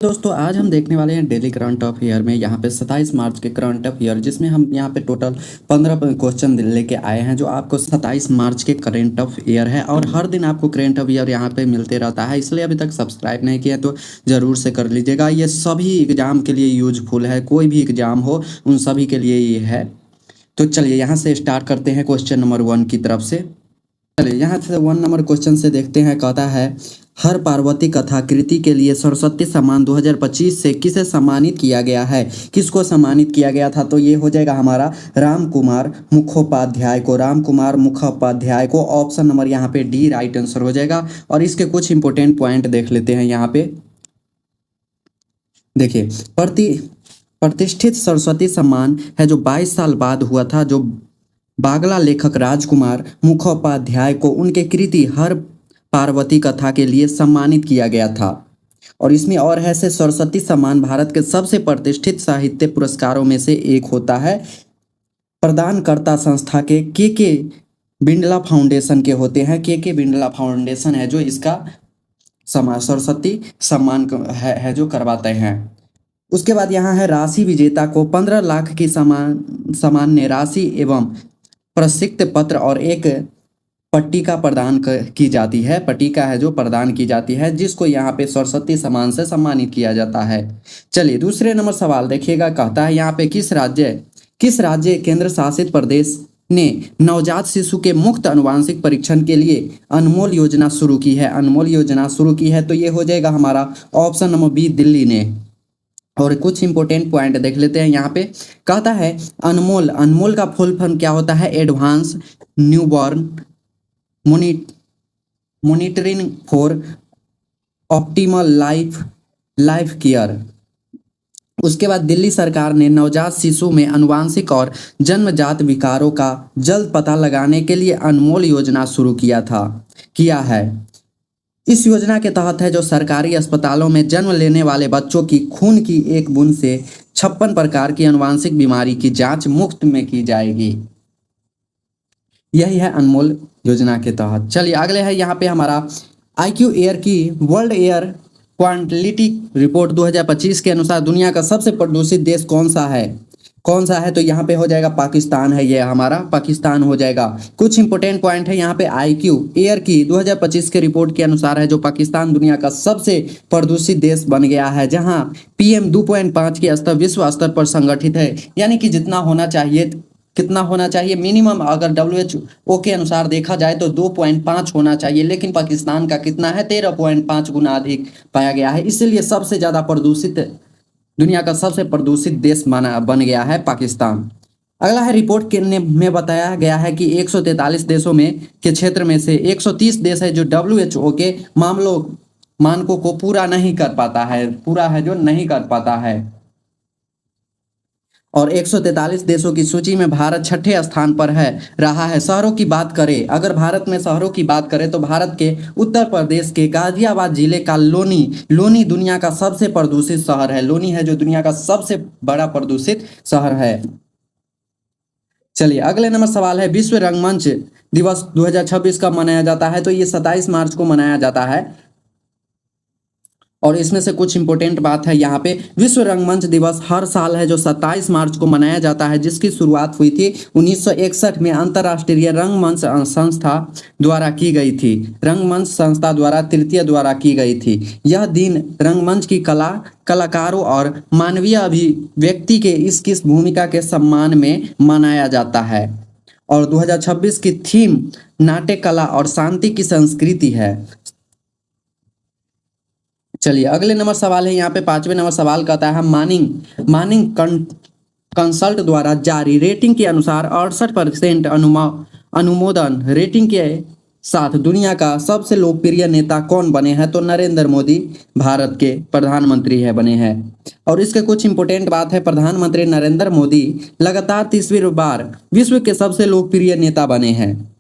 दोस्तों आज हम देखने वाले हैं डेली करंट अफेयर में यहाँ पे 27 मार्च के करंट अफेयर, जिसमें हम यहाँ पे टोटल 15 क्वेश्चन लेके आए हैं जो आपको 27 मार्च के करंट अफेयर है। और हर दिन आपको करंट अफेयर यहाँ पे मिलते रहता है, इसलिए अभी तक सब्सक्राइब नहीं किया तो ज़रूर से कर लीजिएगा। ये सभी एग्जाम के लिए यूजफुल है, कोई भी एग्जाम हो उन सभी के लिए ये है। तो चलिए यहाँ से स्टार्ट करते हैं क्वेश्चन नंबर 1 की तरफ से। चलिए यहाँ से 1 नंबर क्वेश्चन से देखते हैं। कहता है, हर पार्वती कथा कृति के लिए सरस्वती सम्मान 2025 से किसे सम्मानित किया गया है? किसको सम्मानित किया गया था? तो ये हो जाएगा हमारा राम कुमार मुखोपाध्याय को। राम कुमार मुखोपाध्याय को ऑप्शन नंबर यहाँ पे डी राइट आंसर हो जाएगा। और इसके कुछ इंपॉर्टेंट पॉइंट देख लेते हैं यहाँ पे। देखिए, प्रतिष्ठित सरस्वती सम्मान है जो 22 साल बाद हुआ था, जो बागला लेखक राजकुमार मुखोपाध्याय को उनके कृति हर पार्वती कथा के लिए सम्मानित किया गया था। और इसमें और है से सरस्वती सम्मान भारत के सबसे प्रतिष्ठित साहित्य पुरस्कारों में से एक होता है। प्रदानकर्ता संस्था के बिड़ला फाउंडेशन के होते हैं। के बिड़ला फाउंडेशन है जो इसका सरस्वती सम्मान है जो करवाते हैं। उसके बाद यहाँ है, राशि विजेता को 15 लाख की सामान्य राशि एवं प्रसिद्ध पत्र और एक पट्टिका प्रदान की जाती है। पट्टिका है जो प्रदान की जाती है, जिसको यहाँ पे सरस्वती सम्मान से सम्मानित किया जाता है। चलिए दूसरे नंबर सवाल देखिएगा। कहता है यहाँ पे, किस राज्य केंद्र शासित प्रदेश ने नवजात शिशु के मुफ्त अनुवांशिक परीक्षण के लिए अनमोल योजना शुरू की है? अनमोल योजना शुरू की है तो ये हो जाएगा हमारा ऑप्शन नंबर बी, दिल्ली ने। और कुछ इंपॉर्टेंट पॉइंट देख लेते हैं यहाँ पे। कहता है, अनमोल का फुल फॉर्म क्या होता है? Advance newborn monitoring for optimal life care. उसके बाद दिल्ली सरकार ने नवजात शिशु में आनुवंशिक और जन्मजात विकारों का जल्द पता लगाने के लिए अनमोल योजना शुरू किया है। इस योजना के तहत है जो सरकारी अस्पतालों में जन्म लेने वाले बच्चों की खून की एक बूंद से 56 प्रकार की आनुवंशिक बीमारी की जांच मुफ्त में की जाएगी। यही है अनमोल योजना के तहत। चलिए अगले है यहाँ पे हमारा IQ एयर की वर्ल्ड एयर क्वालिटी रिपोर्ट 2025 के अनुसार दुनिया का सबसे प्रदूषित देश कौन सा है? तो यहाँ पे हो जाएगा पाकिस्तान है। ये हमारा पाकिस्तान हो जाएगा। कुछ इंपॉर्टेंट पॉइंट है यहाँ पे। IQ एयर की 2025 के रिपोर्ट के अनुसार है जो पाकिस्तान दुनिया का सबसे प्रदूषित देश बन गया है, जहाँ PM 2.5 के स्तर विश्व स्तर पर संगठित है। यानी कि कितना होना चाहिए मिनिमम, अगर WHO के अनुसार देखा जाए तो 2.5 होना चाहिए, लेकिन पाकिस्तान का कितना है? 13.5 गुना अधिक पाया गया है। इसलिए सबसे ज़्यादा दुनिया का सबसे प्रदूषित देश बन गया है पाकिस्तान। अगला है, रिपोर्ट में बताया गया है कि 143 देशों के क्षेत्र में से 130 देश है जो WHO के मानकों को पूरा नहीं कर पाता है। और 143 देशों की सूची में भारत 6ठे स्थान पर रहा है। शहरों की बात करें, अगर भारत में शहरों की बात करें तो भारत के उत्तर प्रदेश के गाजियाबाद जिले का लोनी दुनिया का सबसे प्रदूषित शहर है। लोनी है जो दुनिया का सबसे बड़ा प्रदूषित शहर है। चलिए अगले नंबर सवाल है, विश्व रंगमंच दिवस 2026 कब मनाया जाता है? तो ये 27 मार्च को मनाया जाता है। और इसमें से कुछ इंपॉर्टेंट बात है यहाँ पे। विश्व रंगमंच दिवस हर साल है जो 27 मार्च को मनाया जाता है, जिसकी शुरुआत हुई थी 1961 में अंतर्राष्ट्रीय रंगमंच संस्था द्वारा की गई थी। रंगमंच संस्था द्वारा तृतीय द्वारा की गई थी। यह दिन रंगमंच की कलाकारों और मानवीय अभिव्यक्ति के इस भूमिका के सम्मान में मनाया जाता है। और 2026 की थीम नाट्य कला और शांति की संस्कृति है। चलिए अगले नंबर सवाल है यहाँ पे 5वें नंबर सवाल कहता है, मानिंग कंसल्ट द्वारा जारी रेटिंग के अनुसार 68% अनुमोदन रेटिंग के साथ दुनिया का सबसे लोकप्रिय नेता कौन बने हैं? तो नरेंद्र मोदी भारत के प्रधानमंत्री बने हैं। और इसके कुछ इंपॉर्टेंट बात है। प्रधानमंत्री नरेंद्र मोदी लगातार 30वीं बार विश्व के सबसे लोकप्रिय नेता बने हैं।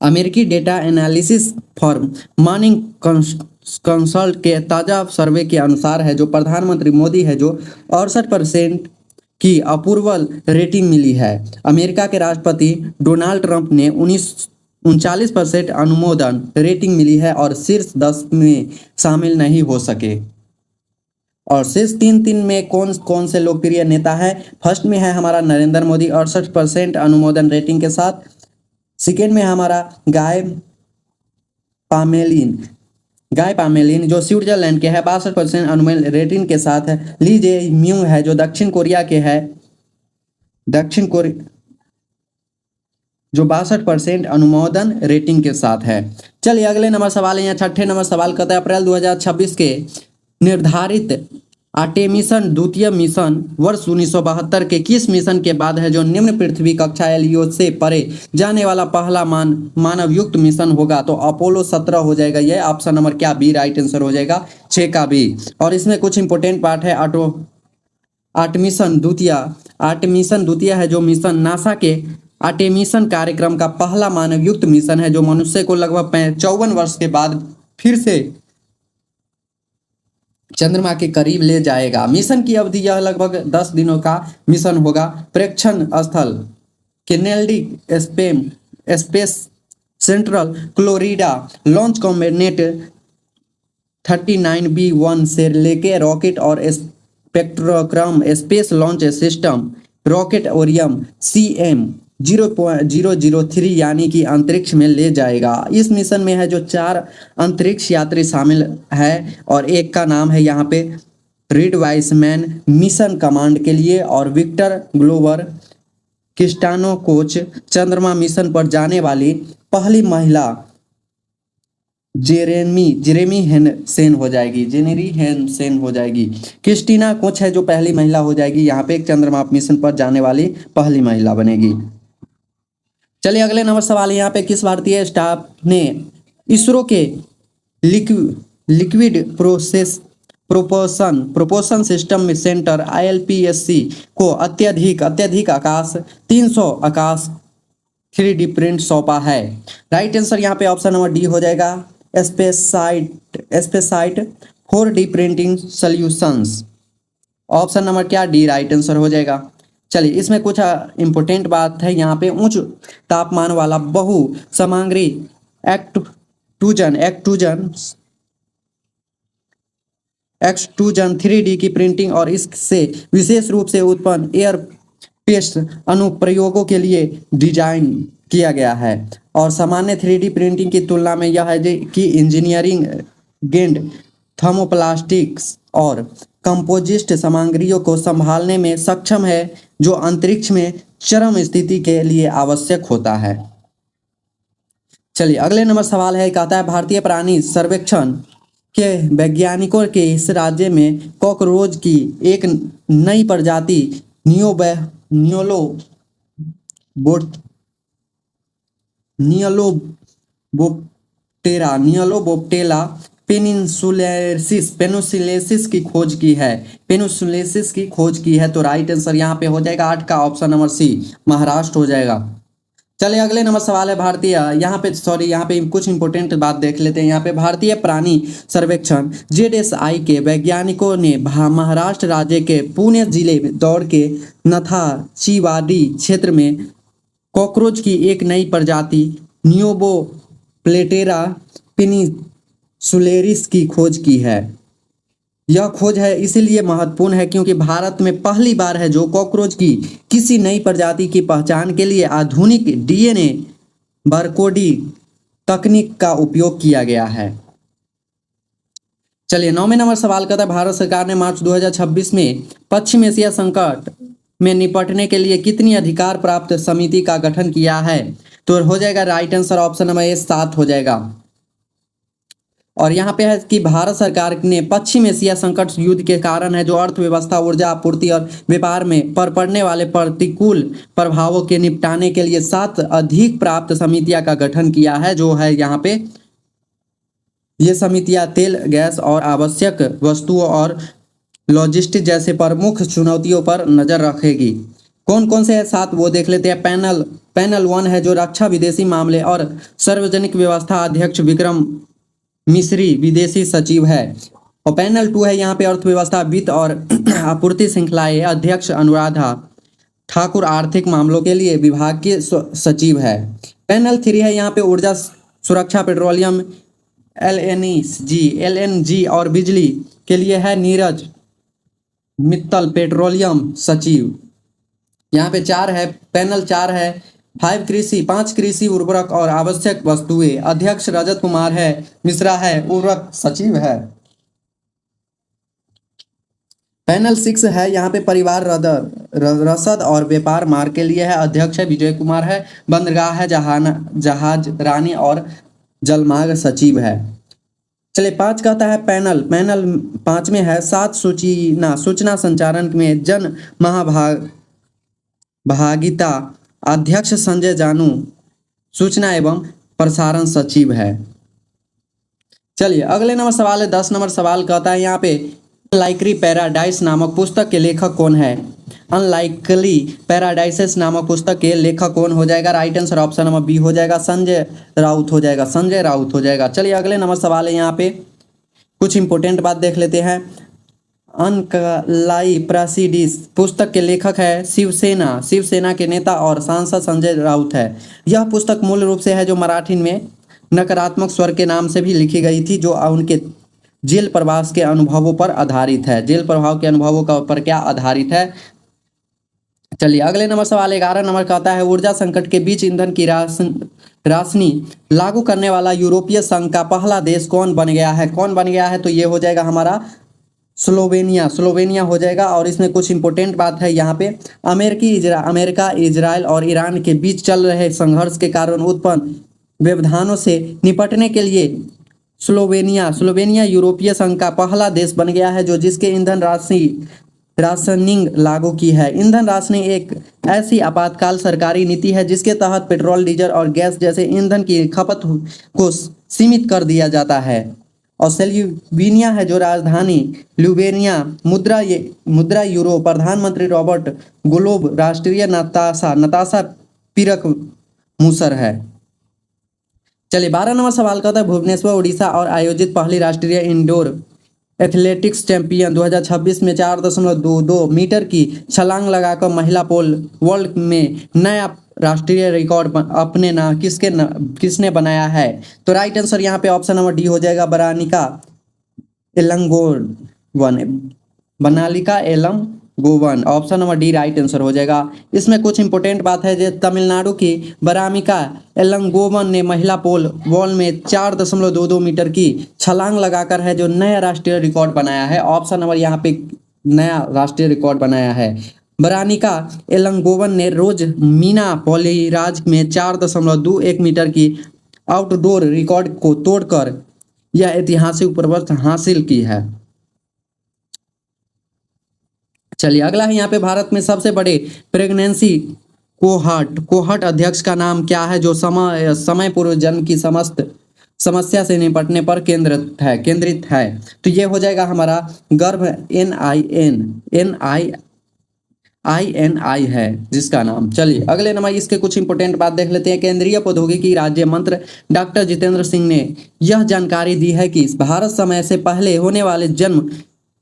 अमेरिकी data analysis firm morning consult के ताज़ा सर्वे के अनुसार है जो प्रधानमंत्री मोदी है जो 68% की अप्रूवल रेटिंग मिली है। अमेरिका के राष्ट्रपति डोनाल्ड ट्रंप ने 39% अनुमोदन रेटिंग मिली है और शीर्ष 10 में शामिल नहीं हो सके। और शीर्ष तीन में कौन कौन से लोकप्रिय नेता है? फर्स्ट में है हमारा नरेंद्र मोदी 68% अनुमोदन रेटिंग के साथ। सेकेंड में हमारा गाय पामेलिन जो स्विट्जरलैंड के है 62% अनुमोदन रेटिंग के साथ है। ली जे म्यूंग है जो दक्षिण कोरिया के है, जो 62% अनुमोदन रेटिंग के साथ है। चलिए अगले नंबर सवाल है, यहाँ छठे नंबर सवाल कहता है अप्रैल 2026 के निर्धारित आर्टेमिसन द्वितीय मिशन वर्ष 1972 के किस मिशन के बाद है जो निम्न पृथ्वी कक्षा एलईओ से परे जाने वाला पहला मानव युक्त मिशन होगा? तो अपोलो 17 हो जाएगा। यह ऑप्शन नंबर क्या बी राइट आंसर हो जाएगा, 6 का बी। और इसमें कुछ इंपोर्टेंट पार्ट है। आर्टेमिसन द्वितीय है जो मिशन नासा के आर्टेमिसन कार्यक्रम का पहला मानव युक्त मिशन है जो मनुष्य को लगभग 54 वर्ष के बाद फिर से चंद्रमा के करीब ले जाएगा। मिशन की अवधि यह लगभग 10 दिनों का मिशन होगा। प्रेक्षण स्थल Kennedy space central Florida launch combinate 39B1 से लेके रॉकेट और स्पेक्ट्रोक्रम space launch system rocket Orion CM0003 यानी कि अंतरिक्ष में ले जाएगा। इस मिशन में है जो 4 अंतरिक्ष यात्री शामिल है और एक का नाम है यहाँ पे रीड वाइसमैन मिशन कमांड के लिए, और विक्टर ग्लोवर क्रिस्टानो कोच चंद्रमा मिशन पर जाने वाली पहली महिला जेरेमी हेनसेन हो जाएगी, जेनेरी हेनसेन हो जाएगी। क्रिस्टीना कोच है जो पहली महिला हो जाएगी यहाँ पे चंद्रमा मिशन पर जाने वाली पहली महिला बनेगी। चलिए अगले नंबर सवाल यहाँ पे किस भारतीय स्टाफ ने इसरो के liquid propulsion system centre ILPSC को अत्यधिक आकाश 300 आकाश 3D प्रिंट सौंपा है? राइट आंसर यहाँ पे ऑप्शन नंबर डी हो जाएगा, स्पेसाइट 4D printing solutions. Option number क्या डी राइट आंसर हो जाएगा। चलिए इसमें कुछ इंपोर्टेंट बात है यहाँ पे। उच्च तापमान वाला बहु सामग्री एक्सट्रूजन 3D की प्रिंटिंग और इससे विशेष रूप से उत्पन्न एयर पेस्ट अनुप्रयोगों के लिए डिजाइन किया गया है। और सामान्य 3D प्रिंटिंग की तुलना में यह है कि इंजीनियरिंग गेंड थर्मोप्लास्टिक्स और कंपोजिस्ट सामग्रियों को संभालने में सक्षम है जो अंतरिक्ष में चरम स्थिति के लिए आवश्यक होता है। चलिए अगले नंबर सवाल है, कहता है भारतीय प्राणी सर्वेक्षण के वैज्ञानिकों के इस राज्य में कॉकरोच की एक नई प्रजाति नियोलोबोप्टेरा पेनिसुलेसिस की खोज की है। तो राइट आंसर यहाँ पे हो जाएगा 8 का ऑप्शन नंबर सी महाराष्ट्र हो जाएगा। चलिए अगले नंबर सवाल है यहाँ पे कुछ इंपोर्टेंट बात देख लेते हैं। यहाँ पे भारतीय प्राणी सर्वेक्षण ZSI के वैज्ञानिकों ने महाराष्ट्र राज्य के पुणे जिले में दौड़ के नथाचीवाडी क्षेत्र में कॉकरोच की एक नई प्रजाति नियोबोप्टेरा पेनिसुलेरिस की खोज की है। यह खोज है इसीलिए महत्वपूर्ण है क्योंकि भारत में पहली बार है जो कॉकरोच की किसी नई प्रजाति की पहचान के लिए आधुनिक DNA बारकोडिंग तकनीक का उपयोग किया गया है। चलिए 9वें नंबर सवाल कहता है भारत सरकार ने मार्च 2026 में पश्चिम एशिया संकट में निपटने के लिए कितनी अधिकार प्राप्त समिति का गठन किया है? तो हो जाएगा राइट आंसर ऑप्शन नंबर 7 हो जाएगा। और यहाँ पे है कि भारत सरकार ने पश्चिम एशिया संकट युद्ध के कारण है जो अर्थव्यवस्था, ऊर्जा आपूर्ति और व्यापार में पड़ने वाले प्रतिकूल प्रभावों के निपटाने के लिए 7 अधिक प्राप्त समितियां का गठन किया है। जो है यहाँ पे ये समितियां तेल, गैस और आवश्यक वस्तुओं और लॉजिस्टिक जैसे प्रमुख चुनौतियों पर नजर रखेगी। कौन कौन से है 7 वो देख लेते हैं। पैनल 1 है जो रक्षा, विदेशी मामले और सार्वजनिक व्यवस्था अध्यक्ष विक्रम मिस्री विदेशी सचिव है। और पैनल 2 है यहाँ पे अर्थव्यवस्था, वित्त और आपूर्ति श्रृंखलाएं अध्यक्ष अनुराधा ठाकुर आर्थिक मामलों के लिए विभागीय सचिव है। पैनल 3 है यहाँ पे ऊर्जा सुरक्षा, पेट्रोलियम, LNG और बिजली के लिए है नीरज मित्तल पेट्रोलियम सचिव। यहाँ पे 4 है, पैनल 4 है। 5 कृषि उर्वरक और आवश्यक वस्तुएं, अध्यक्ष रजत कुमार है, मिश्रा है, उर्वरक सचिव है। पैनल 6 है, यहाँ पे परिवार रसद और व्यापार मार्ग के लिए है, अध्यक्ष है विजय कुमार है, बंदरगाह है जहाज रानी और जलमार्ग सचिव है। चलिए 5 कहता है पैनल 5 में है 7 सूचना संचारण में जन भागिता, अध्यक्ष संजय जानू, सूचना एवं प्रसारण सचिव है। चलिए अगले नंबर सवाल है 10 नंबर सवाल कहता है यहाँ पे अनलाइकली पैराडाइस नामक पुस्तक के लेखक कौन है। अनलाइकली पैराडाइसेस नामक पुस्तक के लेखक कौन हो जाएगा। Right answer option number B हो जाएगा, संजय राउत हो जाएगा, संजय राउत हो जाएगा। चलिए अगले नंबर सवाल है यहाँ पे कुछ इंपॉर्टेंट बात देख लेते हैं। अनकलाई प्रासिडिस पुस्तक के लेखक है शिवसेना के नेता और सांसद संजय राउत है। यह पुस्तक मूल रूप से है जो मराठी में नकारात्मक स्वर के नाम से भी लिखी गई थी, जो उनके जेल प्रवास के अनुभवों पर आधारित है। जेल प्रभाव के अनुभवों का पर क्या आधारित है। चलिए अगले नंबर सवाल 11 नंबर कहता है ऊर्जा संकट के बीच ईंधन की राशनी लागू करने वाला यूरोपीय संघ का पहला देश कौन बन गया है। कौन बन गया है तो ये हो जाएगा हमारा स्लोवेनिया हो जाएगा। और इसमें कुछ इंपॉर्टेंट बात है यहाँ पे, अमेरिका, इजराइल और ईरान के बीच चल रहे संघर्ष के कारण उत्पन्न व्यवधानों से निपटने के लिए स्लोवेनिया यूरोपीय संघ का पहला देश बन गया है, जो जिसके ईंधन राशनिंग लागू की है। ईंधन राशनिंग एक ऐसी आपातकाल सरकारी नीति है जिसके तहत पेट्रोल, डीजल और गैस जैसे ईंधन की खपत को सीमित कर दिया जाता है। और स्लोवेनिया है जो राजधानी ल्यूबेनिया, मुद्रा यूरो, प्रधानमंत्री रॉबर्ट गोलोब, राष्ट्रीय नताशा पिरक मूसर है। चलिए 12 नंबर सवाल कहता है भुवनेश्वर उड़ीसा और आयोजित पहली राष्ट्रीय इंडोर एथलेटिक्स चैंपियन 2026 में 4.22 मीटर की छलांग लगाकर महिला पोल वर्ल्ड में नया राष्ट्रीय रिकॉर्ड किसने बनाया है। तो राइट आंसर यहाँ पे ऑप्शन नंबर डी हो जाएगा, Banalika Elangovan. Option number D right answer हो जाएगा। इसमें कुछ इंपॉर्टेंट बात है जो तमिलनाडु की बरामिका एलंगोवन ने महिला पोल वॉल में 4.22 मीटर की छलांग लगाकर है जो नया राष्ट्रीय रिकॉर्ड बनाया है। ऑप्शन नंबर यहाँ पे नया राष्ट्रीय रिकॉर्ड बनाया है। बरानिका एलंगोवन ने रोज मीना पॉलीराज में 4.21 मीटर की आउटडोर रिकॉर्ड को तोड़कर यह ऐतिहासिक उपलब्धि हासिल की है। चलिए अगला है यहाँ पे भारत में सबसे बड़े प्रेगनेंसी कोहर्ट अध्यक्ष का नाम क्या है, जो समय पूर्व जन्म की समस्त समस्या से निपटने पर केंद्रित है। तो ये हो जाएगा हमारा गर्भ NII है जिसका नाम। चलिए अगले नंबर इसके कुछ इंपोर्टेंट बात देख लेते हैं। केंद्रीय प्रौद्योगिकी राज्य मंत्री डॉक्टर जितेंद्र सिंह ने यह जानकारी दी है कि भारत समय से पहले होने वाले जन्म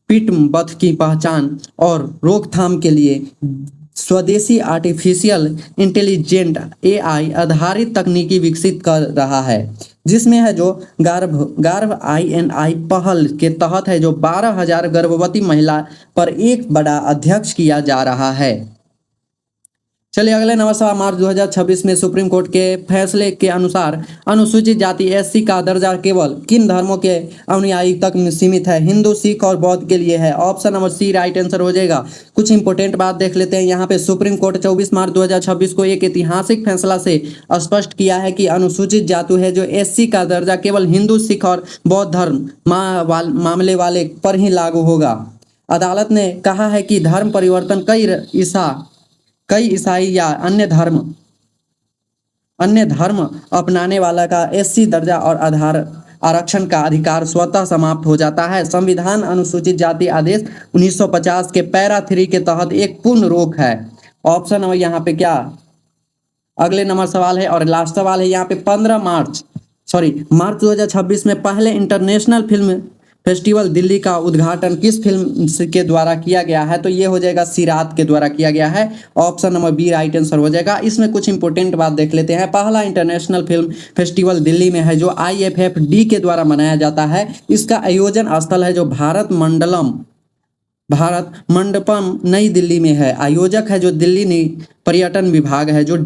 पितृवध की पहचान और रोकथाम के लिए स्वदेशी आर्टिफिशियल इंटेलिजेंट AI आधारित तकनीकी विकसित कर रहा है, जिसमें है जो गर्भ INI पहल के तहत है जो 12,000 गर्भवती महिला पर एक बड़ा अध्यक्ष किया जा रहा है। चलिए अगले नंबर सवाल मार्च 2026 में सुप्रीम कोर्ट के फैसले के अनुसार अनुसूचित जाति SC का दर्जा केवल किन धर्मों के अनुयायी तक सीमित है। हिंदू, सिख और बौद्ध के लिए है। Option number C right answer हो जाएगा। कुछ इंपोर्टेंट बात देख लेते हैं। यहाँ पे सुप्रीम कोर्ट 24 मार्च 2026 को एक ऐतिहासिक फैसला से स्पष्ट किया है कि अनुसूचित जाति है जो SC का दर्जा केवल हिंदू, सिख और बौद्ध धर्म मामले वाले पर ही लागू होगा। अदालत ने कहा है कि धर्म परिवर्तन कई ईसाई या अन्य धर्म अपनाने वाला का SC दर्जा और आरक्षण का अधिकार स्वतः समाप्त हो जाता है। संविधान अनुसूचित जाति आदेश 1950 के पैरा 3 के तहत एक पूर्ण रोक है। ऑप्शन नंबर यहाँ पे क्या अगले नंबर सवाल है और लास्ट सवाल है यहाँ पे मार्च 2026 में पहले इंटरनेशनल फिल्म फेस्टिवल दिल्ली का उद्घाटन किस फिल्म के द्वारा किया गया है। तो ये हो जाएगा सिरात के द्वारा किया गया है। Option number B right answer हो जाएगा। इसमें कुछ इंपोर्टेंट बात देख लेते हैं। पहला इंटरनेशनल फिल्म फेस्टिवल दिल्ली में है जो IFFD के द्वारा मनाया जाता है। इसका आयोजन स्थल है जो भारत मंडलम भारत मंडपम नई दिल्ली में है। आयोजक है जो दिल्ली पर्यटन विभाग है जो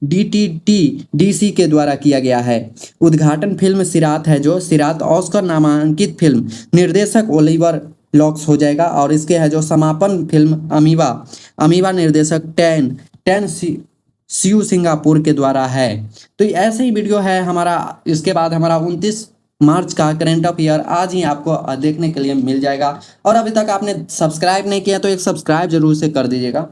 DTTDC के द्वारा किया गया है। उद्घाटन फिल्म सिरात है जो सिरात ऑस्कर नामांकित फिल्म, निर्देशक ओलिवर लॉक्स हो जाएगा। और इसके है जो समापन फिल्म अमीबा, अमीबा निर्देशक टेन सीयू सिंगापुर के द्वारा है। तो ऐसे ही वीडियो है हमारा। इसके बाद हमारा 29 मार्च का करंट अफेयर आज ही आपको देखने के लिए मिल जाएगा। और अभी तक आपने सब्सक्राइब नहीं किया तो एक सब्सक्राइब जरूर से कर दीजिएगा।